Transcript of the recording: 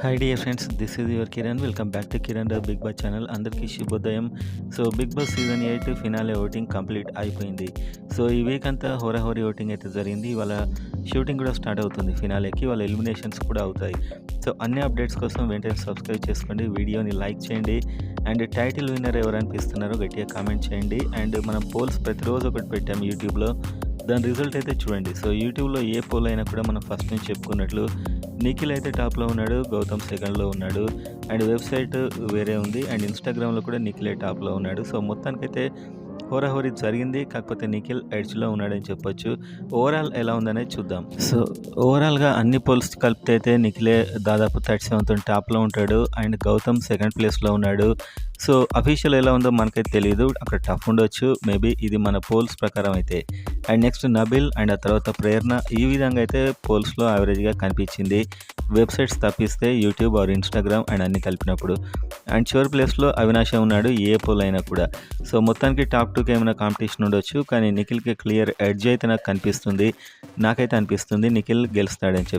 Hi dear friends, this is your Kiran. Welcome back to Kiran the Bigg Boss channel. అందరికీ శుభోదయం. So Bigg Boss season 8 finale voting complete అయిపోయింది. So ఈ week అంతా హోరాహోరీ voting అయితే జరిగింది. వాళ్ళ షూటింగ్ కూడా స్టార్ట్ అవుతుంది ఫినాలేకి. వాళ్ళ ఎలిమినేషన్స్ కూడా అవుతాయి. సో అన్ని అప్డేట్స్ కోసం వెంటనే సబ్స్క్రైబ్ చేసుకోండి, వీడియోని లైక్ చేయండి, అండ్ టైటిల్ విన్నర్ ఎవరు అనిపిస్తున్నారో గట్టిగా కామెంట్ చేయండి. అండ్ మనం పోల్స్ ప్రతిరోజు ఒకటి పెట్టాము యూట్యూబ్లో, దాని రిజల్ట్ అయితే చూడండి. సో యూట్యూబ్లో ఏ పోల్ అయినా కూడా మనం ఫస్ట్ నుంచి చెప్పుకున్నట్లు నిఖిల్ అయితే టాప్లో ఉన్నాడు, గౌతమ్ సెకండ్లో ఉన్నాడు, అండ్ వెబ్సైట్ వేరే ఉంది, అండ్ ఇన్స్టాగ్రామ్లో కూడా నిఖిలే టాప్లో ఉన్నాడు. సో మొత్తానికైతే హోరాహోరీ జరిగింది. కాకపోతే నిఖిల్ ఎడ్జ్లో ఉన్నాడని చెప్పొచ్చు. ఓవరాల్ ఎలా ఉందనేది చూద్దాం. సో ఓవరాల్గా అన్ని పోల్స్ కలిపితే అయితే నిఖిలే దాదాపు 37తో టాప్లో ఉంటాడు, అండ్ గౌతమ్ సెకండ్ ప్లేస్లో ఉన్నాడు. సో అఫీషియల్ ఎలా ఉందో మనకైతే తెలియదు, అక్కడ టఫ్ ఉండొచ్చు మేబీ, ఇది మన పోల్స్ ప్రకారం అయితే. అండ్ నెక్స్ట్ నబిల్, అండ్ ఆ తర్వాత ప్రేరణ. ఈ విధంగా అయితే పోల్స్లో యావరేజ్గా కనిపించింది, వెబ్సైట్స్ తప్పిస్తే యూట్యూబ్ ఆర్ ఇన్స్టాగ్రామ్ అండ్ అన్ని కలిపినప్పుడు. అండ్ చివరి ప్లేస్లో అవినాశ ఉన్నాడు, ఏ పోల్ అయినా కూడా. సో మొత్తానికి టాప్ 2కి ఏమైనా కాంపిటీషన్ ఉండొచ్చు, కానీ నిఖిల్కి క్లియర్ ఎడ్జ్ అయితే నాకు కనిపిస్తుంది. నాకైతే అనిపిస్తుంది నిఖిల్ గెలుస్తాడని చెప్పి.